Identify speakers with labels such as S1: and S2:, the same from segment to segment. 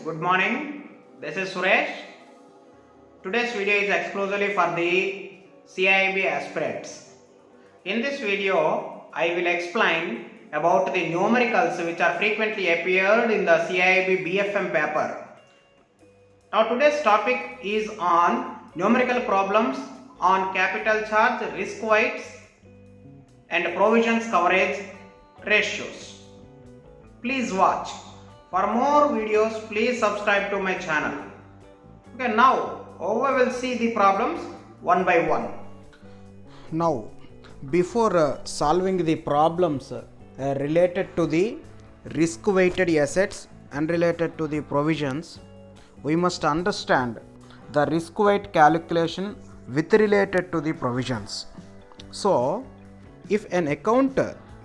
S1: good morning. This is Suresh. Today's video is exclusively for the CIB aspirants. In this video, I will explain about the numericals which are frequently appeared in the CIB BFM paper. Now today's topic is on numerical problems on capital charge, risk weights and provisions coverage ratios. Please watch. For more videos, please subscribe to my channel. Okay, now we will see the problems one by one.
S2: Now, before solving the problems related to the risk weighted assets and related to the provisions, we must understand the risk weight calculation with related to the provisions. So, if an account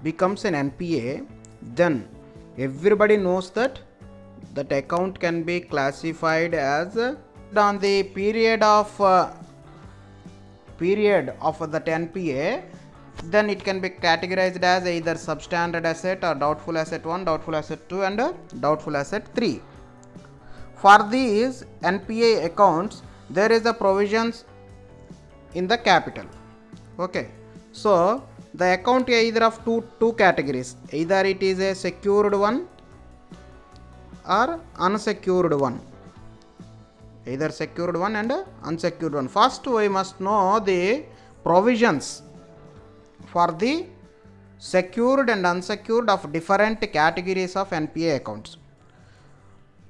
S2: becomes an NPA, then everybody knows that that account can be classified as on the period of that NPA, then it can be categorized as either substandard asset or doubtful asset 1, doubtful asset 2 and doubtful asset 3. For these NPA accounts, there is a provisions in the capital. Okay, so the account either of two categories, either it is a secured one or unsecured one, either secured one and unsecured one. First we must know the provisions for the secured and unsecured of different categories of NPA accounts.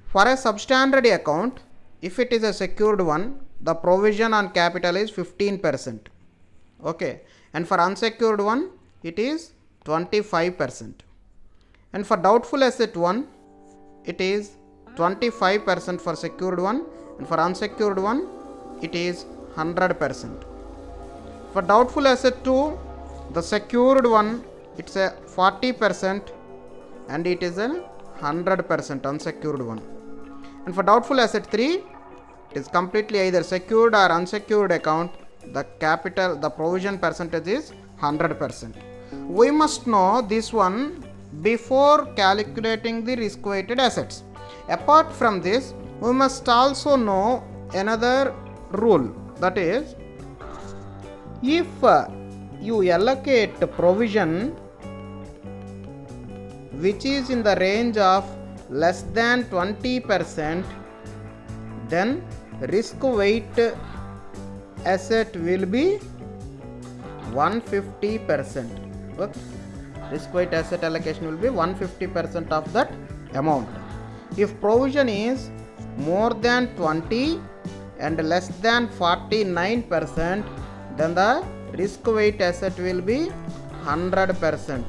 S2: For a substandard account, if it is a secured one, the provision on capital is 15%. Okay, and for unsecured one it is 25%, and for doubtful asset one it is 25% for secured one, and for unsecured one it is 100%. For doubtful asset 2, the secured one it's a 40% and it is a 100% unsecured one, and for doubtful asset 3 it is completely either secured or unsecured account, the capital, the provision percentage is 100%. We must know this one before calculating the risk weighted assets. Apart from this, we must also know another rule, that is, if you allocate provision which is in the range of less than 20%, then risk weight asset will be 150%. Okay. Risk weight asset allocation will be 150% of that amount. If provision is more than 20 and less than 49%, then the risk weight asset will be 100%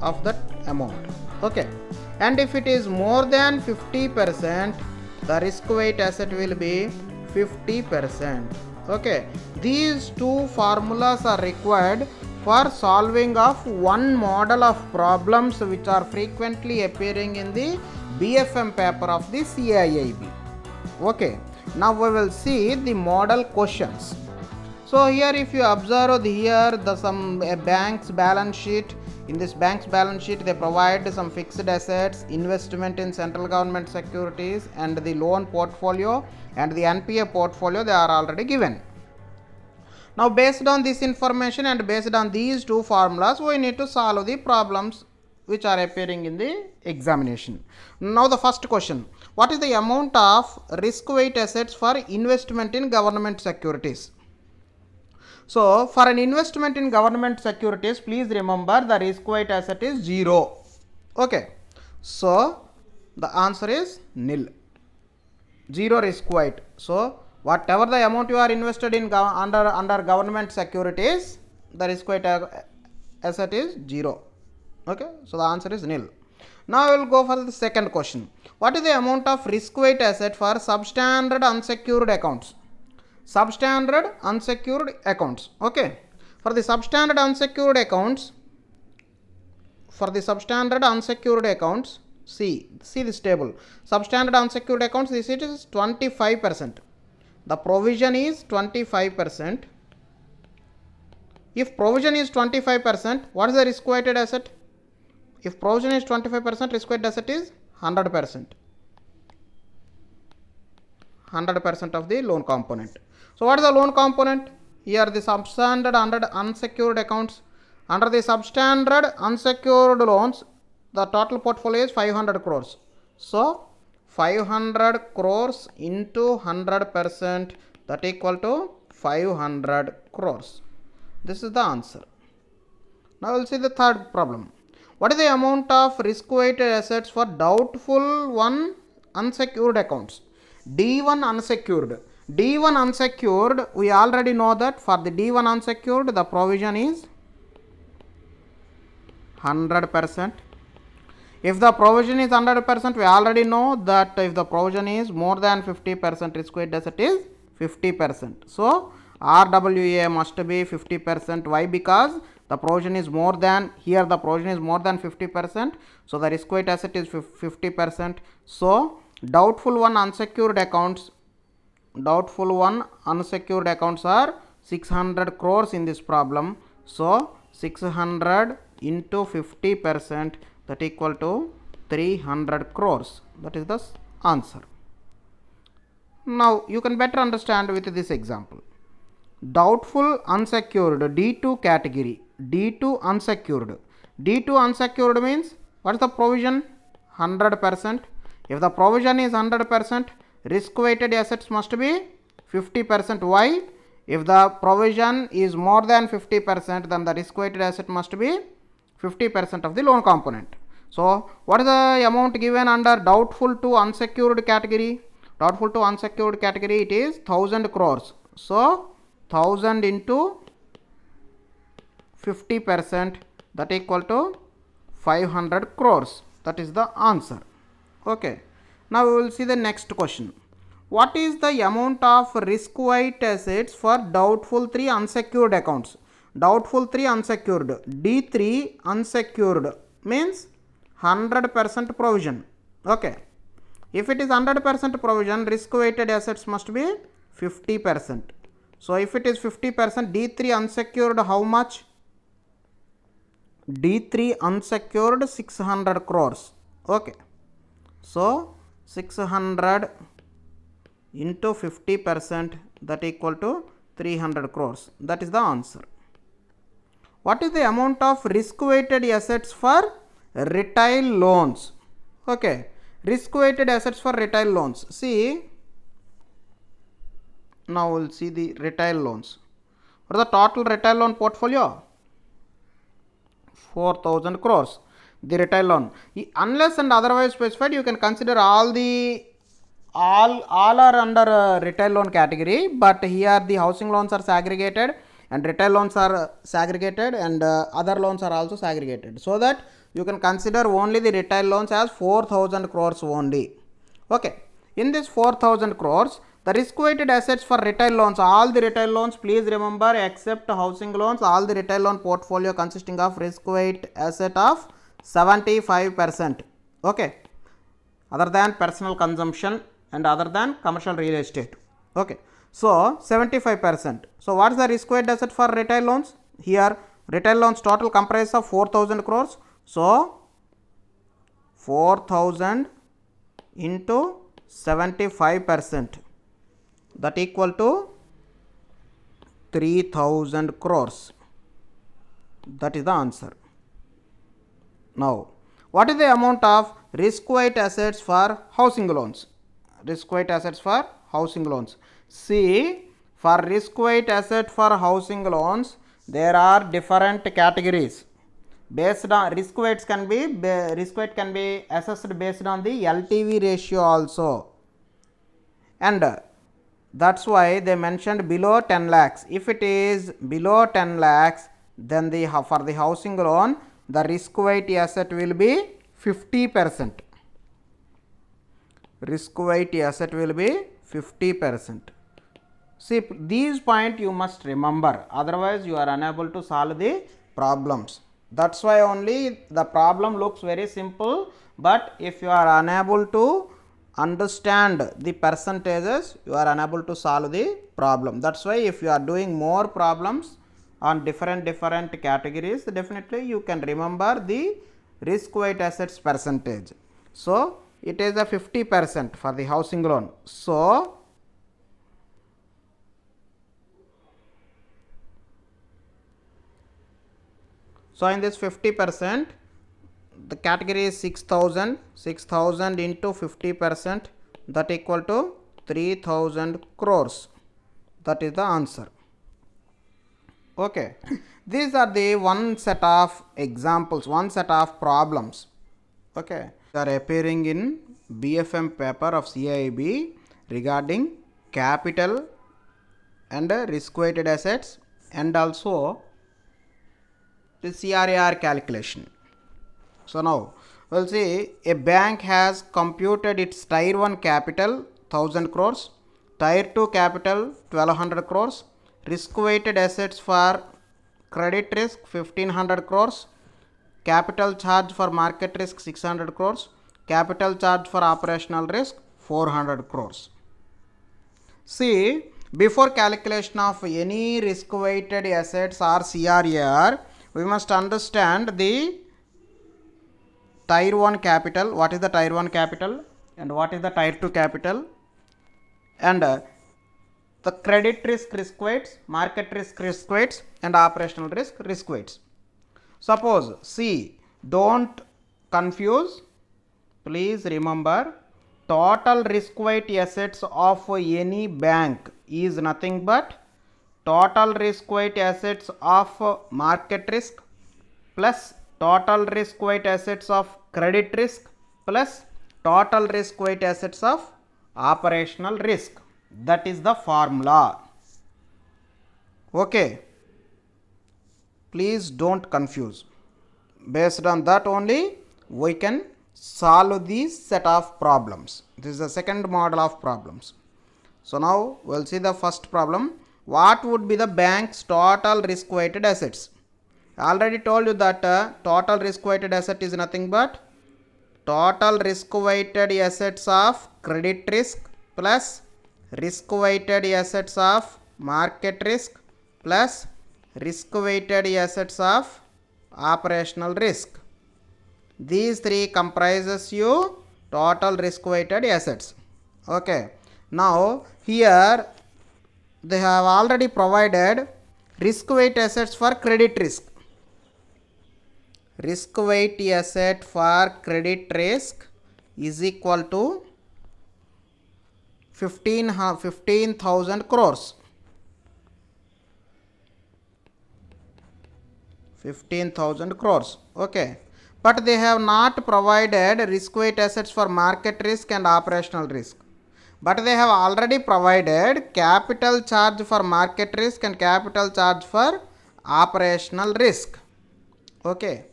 S2: of that amount. Okay, and if it is more than 50%, the risk weight asset will be 50%. Okay, these two formulas are required for solving of one model of problems which are frequently appearing in the BFM paper of the CIIB. Okay, now we will see the model questions. So here if you observe here the bank's balance sheet. In this bank's balance sheet they provide some fixed assets, investment in central government securities and the loan portfolio and the NPA portfolio they are already given. Now based on this information and based on these two formulas, we need to solve the problems which are appearing in the examination. Now the first question, what is the amount of risk weight assets for investment in government securities? So for an investment in government securities, please remember the risk weight asset is 0. Okay, so the answer is nil, 0 risk weight. So whatever the amount you are invested in under government securities, the risk weight asset is 0. Okay, so the answer is nil. Now I will go for the second question. What is the amount of risk weight asset for substandard unsecured accounts? Substandard unsecured accounts. Okay, for the substandard unsecured accounts, see this table. Substandard unsecured accounts, this it is 25%. The provision is 25%. If provision is 25%, what is the risk weighted asset? If provision is 25%, risk weighted asset is 100%. 100% of the loan component. So what is the loan component? Here the substandard under unsecured accounts. Under the substandard unsecured loans, the total portfolio is 500 crores. So 500 crores into 100%, that equal to 500 crores. This is the answer. Now we'll see the third problem. What is the amount of risk-weighted assets for doubtful one unsecured accounts? D1 unsecured. D1 unsecured, we already know that for the D1 unsecured, the provision is 100%. If the provision is 100%, we already know that if the provision is more than 50%, risk-weighted asset is 50%. So RWA must be 50%. Why? Because the provision is more than, here the provision is more than 50%. So the risk-weighted asset is 50%. So doubtful one unsecured accounts are 600 crores in this problem. So 600 into 50%, that equal to 300 crores. That is the answer. Now you can better understand with this example. Doubtful unsecured D2 category. D2 unsecured. D2 unsecured means what is the provision? 100%. If the provision is 100%, risk-weighted assets must be 50%. Why? If the provision is more than 50%, then the risk-weighted asset must be 50% of the loan component. So what is the amount given under doubtful to unsecured category? Doubtful to unsecured category, it is 1000 crores. So 1000 into 50%, that equal to 500 crores. That is the answer. Okay. Now we will see the next question. What is the amount of risk-weighted assets for doubtful 3 unsecured accounts? Doubtful 3 unsecured. D3 unsecured means 100% provision. Okay. If it is 100% provision, risk-weighted assets must be 50%. So if it is 50%, D3 unsecured how much? D3 unsecured 600 crores. Okay. So 600 into 50%, that equal to 300 crores. That is the answer. What is the amount of risk-weighted assets for retail loans? Okay. Risk-weighted assets for retail loans. See, now we'll see the retail loans. What is the total retail loan portfolio? 4000 crores. The retail loan. Unless and otherwise specified, you can consider all are under retail loan category, but here the housing loans are segregated and retail loans are segregated and other loans are also segregated, so that you can consider only the retail loans as 4000 crores only. Okay. In this 4000 crores, the risk-weighted assets for retail loans, all the retail loans, please remember, except housing loans, all the retail loan portfolio consisting of risk-weighted asset of 75%. Okay. Other than personal consumption and other than commercial real estate. Okay. So 75%. So what is the risk-weighted asset for retail loans? Here retail loans total comprises of 4000 crores. So 4000 into 75%, that equal to 3000 crores. That is the answer. Now what is the amount of risk-weighted assets for housing loans? Risk-weighted assets for housing loans. See, for risk-weighted asset for housing loans, there are different categories. Based on risk weight can be assessed based on the LTV ratio also, and that's why they mentioned below 10 lakhs. If it is below 10 lakhs, then for the housing loan, the risk weight asset will be 50%. Risk weight asset will be 50%. See, these points you must remember, otherwise you are unable to solve the problems. That's why only the problem looks very simple, but if you are unable to understand the percentages, you are unable to solve the problem. That's why if you are doing more problems on different categories, definitely you can remember the risk weight assets percentage. So it is a 50% for the housing loan. So So in this 50%, the category is 6,000. 6,000 into 50%, that equal to 3,000 crores. That is the answer. Okay. These are the one set of examples, one set of problems. Okay. They are appearing in BFM paper of CIB regarding capital and risk weighted assets and also the CRAR calculation. So now we'll see, a bank has computed its tier 1 capital 1000 crores, tier 2 capital 1200 crores, risk weighted assets for credit risk 1500 crores, capital charge for market risk 600 crores, capital charge for operational risk 400 crores. See, before calculation of any risk weighted assets or CRAR, we must understand the tier 1 capital, what is the tier 1 capital and what is the tier 2 capital, and the credit risk weights, market risk weights and operational risk weights. Suppose, see, don't confuse, please remember, total risk weight assets of any bank is nothing but total risk weight assets of market risk plus total risk weight assets of credit risk plus total risk weight assets of operational risk. That is the formula. Okay. Please don't confuse. Based on that only we can solve these set of problems. This is the second model of problems. So now we'll see the first problem. What would be the bank's total risk weighted assets? I already told you that total risk weighted asset is nothing but total risk weighted assets of credit risk plus risk weighted assets of market risk plus risk weighted assets of operational risk. These three comprises you total risk weighted assets. Okay. Now here they have already provided risk weight assets for credit risk. Risk weight asset for credit risk is equal to 15,000 crores. 15,000 crores. Okay. But they have not provided risk weight assets for market risk and operational risk. But they have already provided capital charge for market risk and capital charge for operational risk. Okay.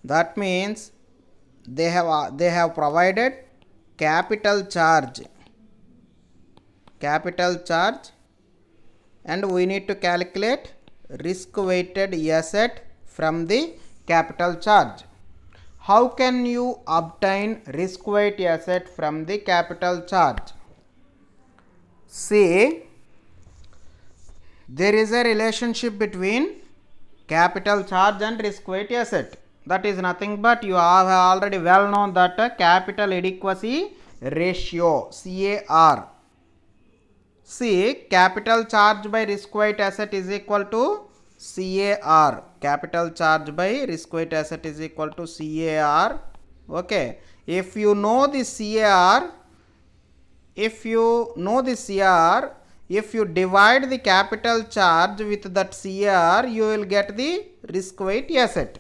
S2: That means they have provided capital charge, and we need to calculate risk weighted asset from the capital charge. How can you obtain risk weight asset from the capital charge? See, there is a relationship between capital charge and risk weight asset. That is nothing but you have already well known that capital adequacy ratio, CAR. See, capital charge by risk weight asset is equal to CAR. Capital charge by risk weight asset is equal to CAR. Okay. If you know the CAR, if you divide the capital charge with that CAR, you will get the risk weight asset.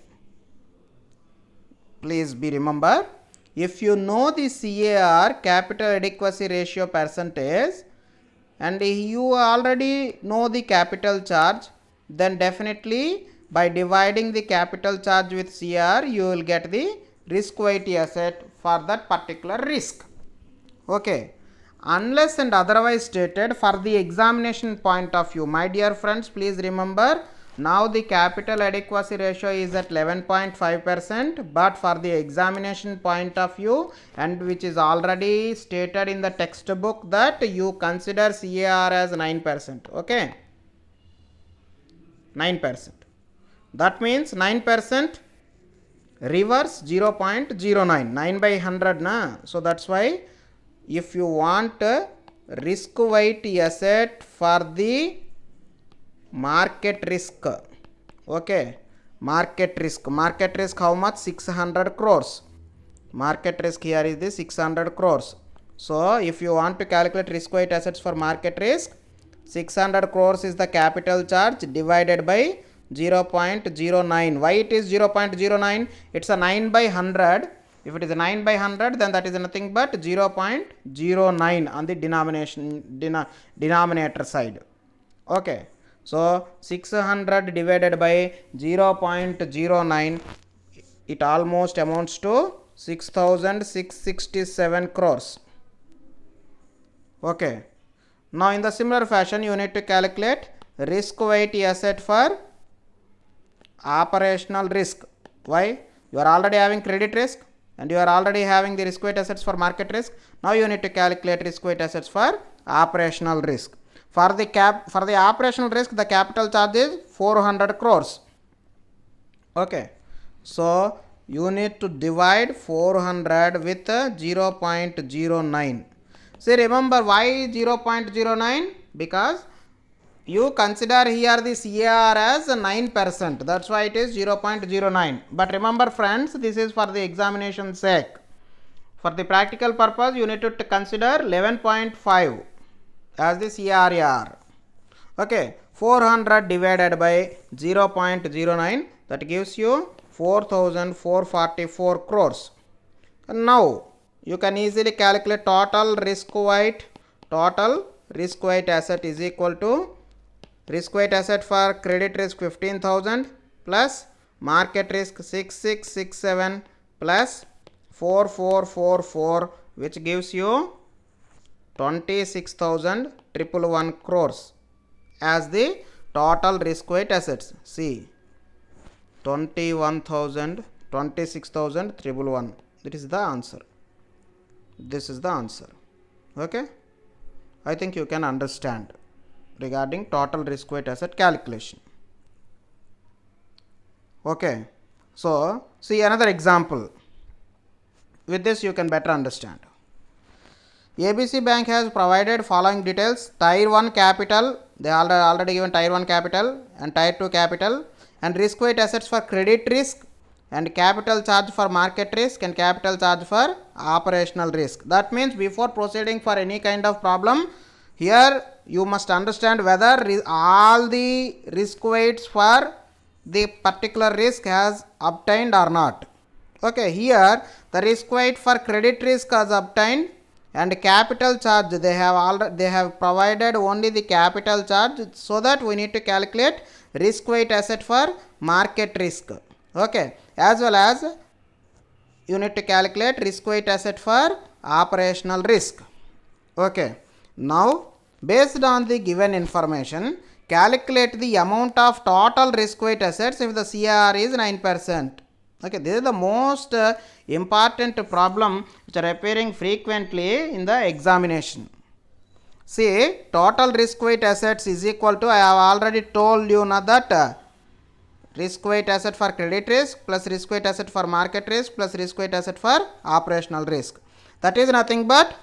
S2: Please be remember, if you know the CAR, capital adequacy ratio percentage, and you already know the capital charge, then definitely by dividing the capital charge with CR, you will get the risk weight asset for that particular risk. Okay. Unless and otherwise stated, for the examination point of view, my dear friends, please remember, now the capital adequacy ratio is at 11.5%, but for the examination point of view, and which is already stated in the textbook, that you consider CAR as 9%. Okay. 9%. That means 9% reverse 0.09. 9 by 100 na. So that's why if you want risk weight asset for the market risk, okay, Market risk. Market risk how much? 600 crores. Market risk here is the 600 crores. So if you want to calculate risk weight assets for market risk, 600 crores is the capital charge divided by 0.09. Why it is 0.09? It's a 9 by 100. If it is a 9 by 100, then that is nothing but 0.09 on the denominator side. Okay. So 600 divided by 0.09, it almost amounts to 6,667 crores. Okay. Now in the similar fashion, you need to calculate risk weight asset for operational risk. Why? You are already having credit risk and you are already having the risk weight assets for market risk. Now you need to calculate risk weight assets for operational risk. For the operational risk, the capital charge is 400 crores. Okay. So you need to divide 400 with 0.09. See, remember why 0.09? Because you consider here the CAR as 9%. That's why it is 0.09. But remember friends, this is for the examination sake. For the practical purpose, you need to consider 11.5 as the CRAR. Okay, 400 divided by 0.09, that gives you 4,444 crores. And now you can easily calculate total risk weight. Total risk weight asset is equal to risk weight asset for credit risk 15,000 plus market risk 6667 plus 4444, which gives you 26,111 crores as the total risk weight assets. See, 26,111. That is the answer. This is the answer. Okay, I think you can understand regarding total risk weight asset calculation. Okay, so see another example. With this you can better understand. ABC Bank has provided following details: Tier 1 capital, they already given Tier 1 capital and Tier 2 capital, and risk weight assets for credit risk, and capital charge for market risk, and capital charge for operational risk. That means before proceeding for any kind of problem, here you must understand whether all the risk weights for the particular risk has obtained or not. Okay, here the risk weight for credit risk has obtained, and capital charge they have provided only the capital charge, so that we need to calculate risk weight asset for market risk. Okay, as well as you need to calculate risk weight asset for operational risk. Okay, now based on the given information, calculate the amount of total risk weight assets if the CAR is 9%. Okay, this is the most important problem which are appearing frequently in the examination. See, total risk weight assets is equal to, I have already told you now that risk weight asset for credit risk plus risk weight asset for market risk plus risk weight asset for operational risk. That is nothing but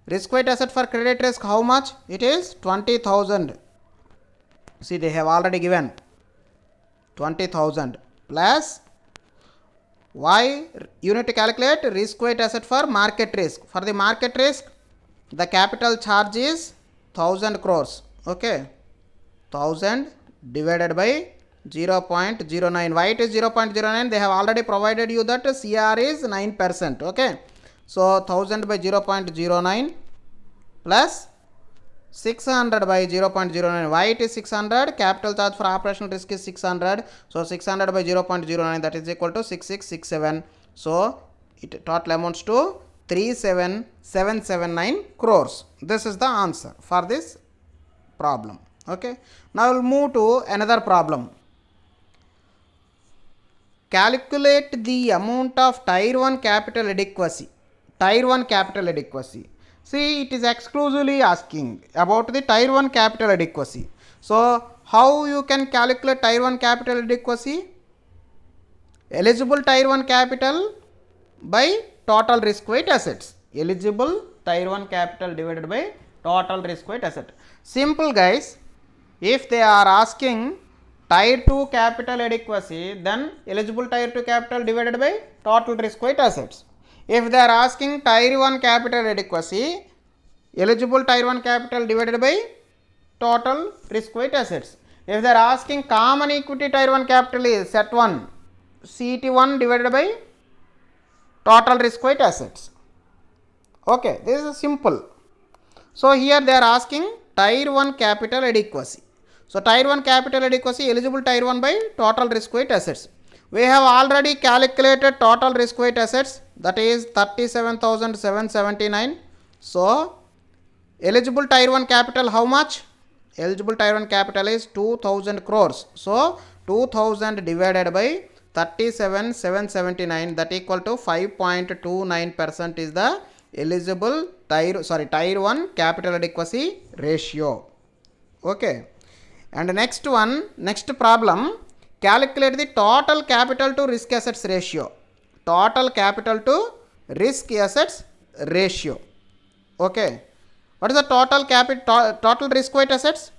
S2: risk weight asset for credit risk. How much? It is 20,000. See, they have already given 20,000 plus why you need to calculate risk weight asset for market risk. For the market risk, the capital charge is 1000 crores. Okay, 1000 divided by 0.09. Why it is 0.09? They have already provided you that CR is 9%. Okay, so 1000 by 0.09 plus 600 by 0.09. Why it is 600? Capital charge for operational risk is 600. So 600 by 0.09, that is equal to 6667. So it total amounts to 37779 crores. This is the answer for this problem. Okay, now we'll move to another problem. Calculate the amount of Tier 1 capital adequacy. Tier 1 capital adequacy. See, it is exclusively asking about the Tier 1 capital adequacy. So how you can calculate Tier 1 capital adequacy? Eligible Tier 1 capital by total risk weight assets. Eligible Tier 1 capital divided by total risk weight asset. Simple guys. If they are asking tier 2 capital adequacy, then eligible tier 2 capital divided by total risk weight assets. If they are asking tier 1 capital adequacy, eligible tier 1 capital divided by total risk weight assets. If they are asking common equity tier 1 capital is set 1 CET1 divided by total risk weight assets. Okay, this is simple. So here they are asking tier 1 capital adequacy. So tier 1 capital adequacy eligible tier 1 by total risk weight assets. We have already calculated total risk weight assets, that is 37,779. So eligible tier 1 capital how much? Eligible tier 1 capital is 2000 crores. So 2000 divided by 37,779, that equal to 5.29% is the eligible tier 1 capital adequacy ratio. Okay, and next problem, calculate the total capital to risk assets ratio. Total capital to risk assets ratio. Okay, what is the total risk weight assets?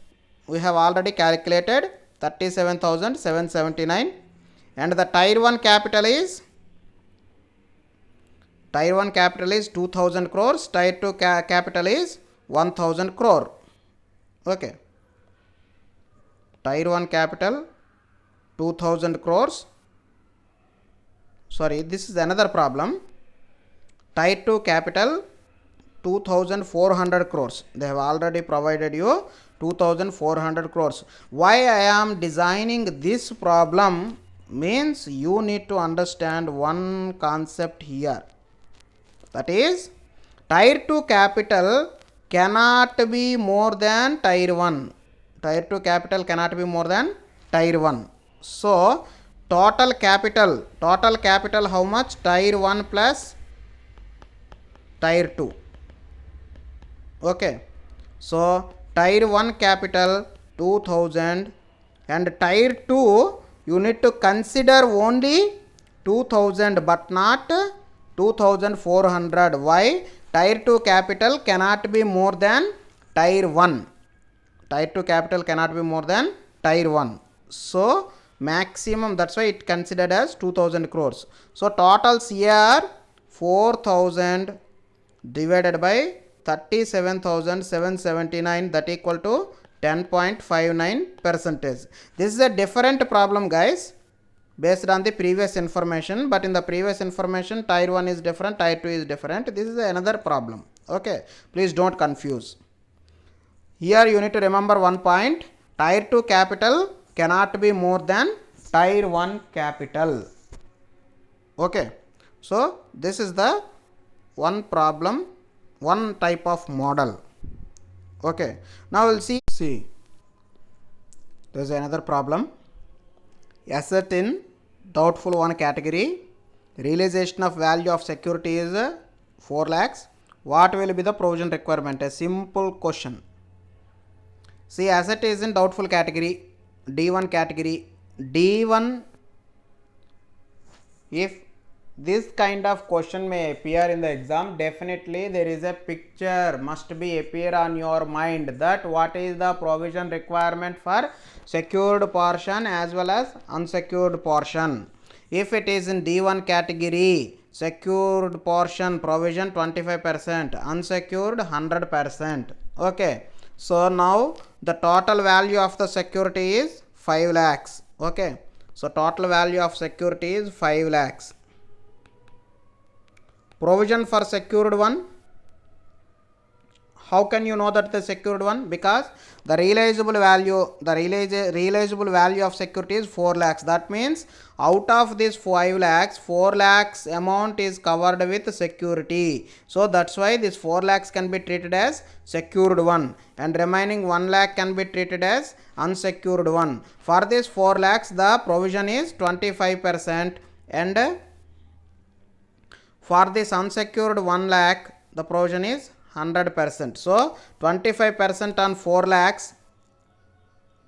S2: We have already calculated 37,779, and the tier 1 capital is 2000 crores, tier 2 capital is 1000 crore. Okay, tier 1 capital 2000 crores. Sorry, this is another problem. Tier 2 capital 2400 crores. They have already provided you 2400 crores. Why I am designing this problem means you need to understand one concept here. That is, tier 2 capital cannot be more than tier 1. Tier 2 capital cannot be more than tier 1. So total capital how much? Tier 1 plus tier 2. Okay, so tier 1 capital 2000, and tier 2 you need to consider only 2000 but not 2400. Why? Tier 2 capital cannot be more than tier 1. Tier 2 capital cannot be more than tier 1. So maximum, that's why it considered as 2000 crores. So total CR 4000 divided by 37,779, that equal to 10.59%. This is a different problem, guys, based on the previous information, but in the previous information tier 1 is different, tier 2 is different. This is another problem. Okay, please don't confuse. Here you need to remember one point: tier 2 capital cannot be more than tier 1 capital. Okay, so this is the one problem, one type of model. Okay, now we'll see there is another problem. Asset in doubtful 1 category, realization of value of security is 4 lakhs. What will be the provision requirement? A simple question. See, asset is in doubtful category, D1 category. D1, if this kind of question may appear in the exam, definitely there is a picture must be appear on your mind, that what is the provision requirement for secured portion as well as unsecured portion. If it is in D1 category, secured portion provision 25%, unsecured 100%. Okay, so now the total value of the security is 5 lakhs. Okay, so total value of security is 5 lakhs. Provision for secured one, how can you know that the secured one? Because the realizable value of security is 4 lakhs. That means out of this 5 lakhs, 4 lakhs amount is covered with security. So that's why this 4 lakhs can be treated as secured one, and remaining 1 lakh can be treated as unsecured one. For this 4 lakhs the provision is 25%, and for this unsecured 1 lakh the provision is 100%. So 25% on 4 lakhs,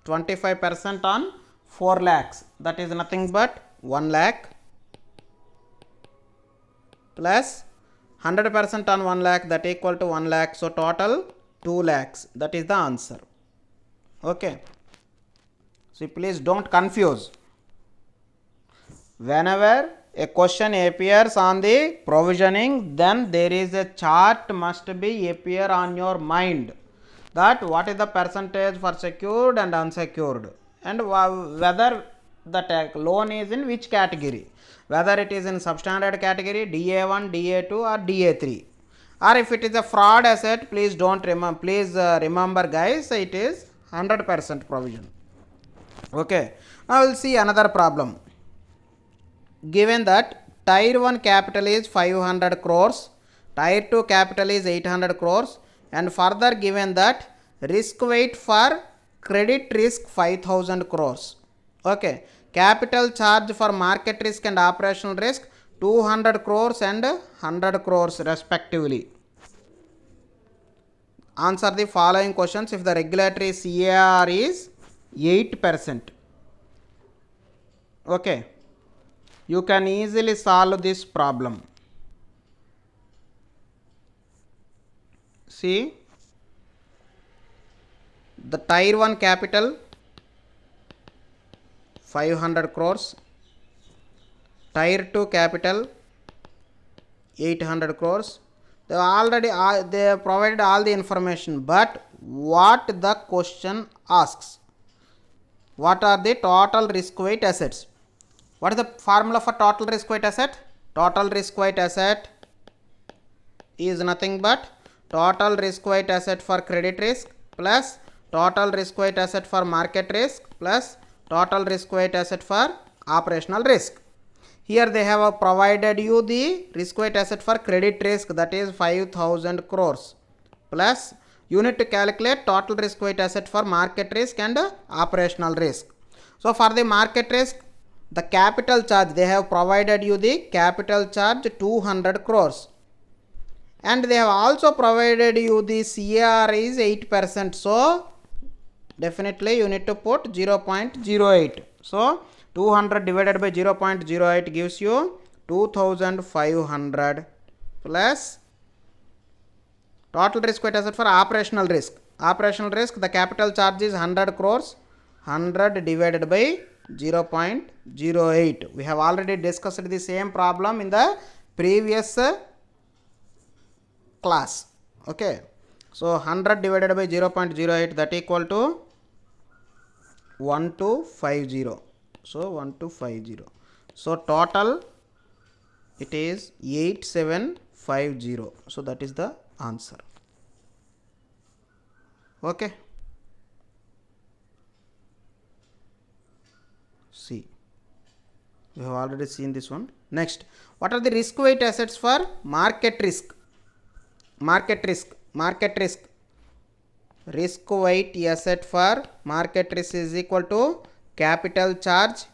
S2: 25% on 4 lakhs, that is nothing but 1 lakh, plus 100% on 1 lakh, that equal to 1 lakh. So total 2 lakhs, that is the answer. Okay, See, please don't confuse. Whenever a question appears on the provisioning, then there is a chart must be appear on your mind, that what is the percentage for secured and unsecured, and whether the loan is in which category, whether it is in substandard category, DA1, DA2 or DA3, or if it is a fraud asset, please don't remember, remember guys, it is 100% provision. Okay, now we'll see another problem. Given that tier 1 capital is 500 crores, tier 2 capital is 800 crores, and further given that risk weight for credit risk 5000 crores. Okay, capital charge for market risk and operational risk 200 crores and 100 crores respectively. Answer the following questions if the regulatory CAR is 8%. Okay, you can easily solve this problem. See, the tier 1 capital 500 crores, tier 2 capital 800 crores. They already they have provided all the information, but what the question asks, what are the total risk weight assets? What is the formula for total risk weight asset? Total risk weight asset is nothing but total risk weight asset for credit risk plus total risk weight asset for market risk plus total risk weight asset for operational risk. Here they have provided you the risk weight asset for credit risk, that is 5000 crores, plus you need to calculate total risk weight asset for market risk and operational risk. So for the market risk, the capital charge, they have provided you the capital charge 200 crores, and they have also provided you the CAR is 8%. So definitely you need to put 0.08. So 200 divided by 0.08 gives you 2500 plus total risk weight asset for operational risk. Operational risk, the capital charge is 100 crores. 100 divided by 0.08. We have already discussed the same problem in the previous class. Okay, so 100 divided by 0.08, that equal to 1250. So 1250. So total it is 8750. So that is the answer. Okay. See, we have already seen this one. Next, what are the risk weight assets for market risk? Market risk. Risk weight asset for market risk is equal to capital charge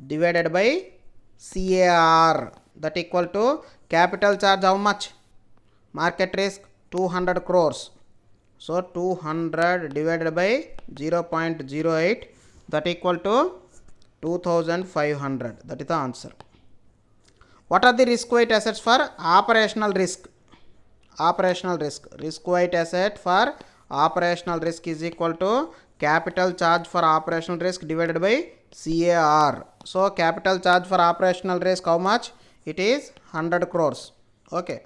S2: divided by CAR, that equal to capital charge how much? Market risk 200 crores. So 200 divided by 0.08, that equal to 2500. That is the answer. What are the risk weight assets for operational risk? Risk weight asset for operational risk is equal to capital charge for operational risk divided by CAR. So capital charge for operational risk how much? It is 100 crores. Okay,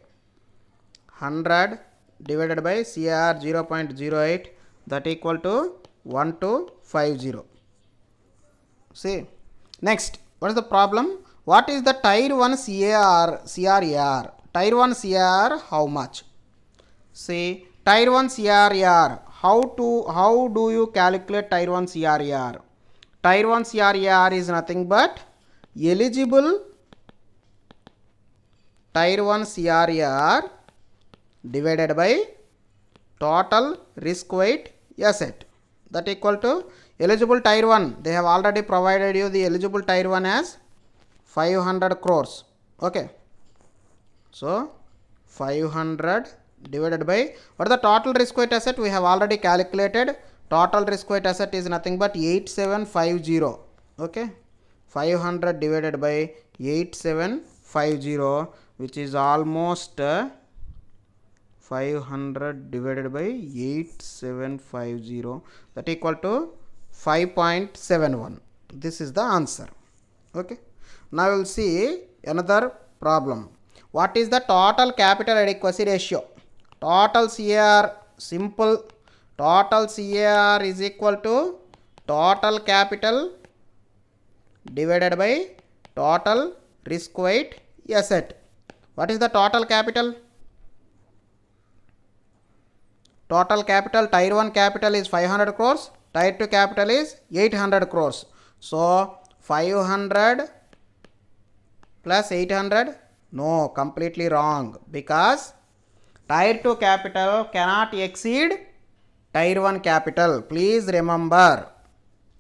S2: 100 divided by CAR 0.08, that equal to 1250. See, next, what is the problem? What is the tier 1 CRAR? Tier 1 CRAR how much? See, tier 1 CRAR, how do you calculate tier 1 CRAR? Tier 1 CRAR is nothing but eligible tier 1 CRAR divided by total risk weight asset, that equal to eligible tier 1. They have already provided you the eligible tier 1 as 500 crores. Okay, so 500 divided by, what is the total risk weight asset? We have already calculated. Total risk weight asset is nothing but 8750. Okay, 500 divided by 8750, which is almost 500 divided by 8750, that equal to 5.71. This is the answer. Okay. Now we will see another problem. What is the total capital adequacy ratio? Total CAR, simple. Total CAR is equal to total capital divided by total risk weight asset. What is the total capital? Total capital, tier 1 capital is 500 crores, tier 2 capital is 800 crores. So 500 plus 800, no, completely wrong, because tier 2 capital cannot exceed tier 1 capital, please remember.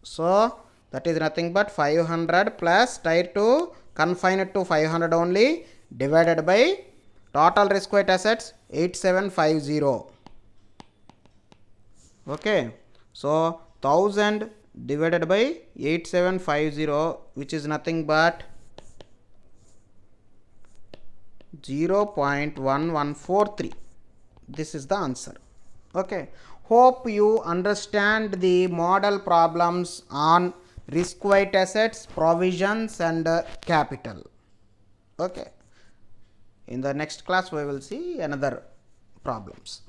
S2: So that is nothing but 500 plus tier 2 confined to 500 only, divided by total risk weight assets 8750. Okay, so 1000 divided by 8750, which is nothing but 0.1143. This is the answer. Okay, hope you understand the model problems on risk weight assets, provisions and capital. Okay, in the next class we will see another problems.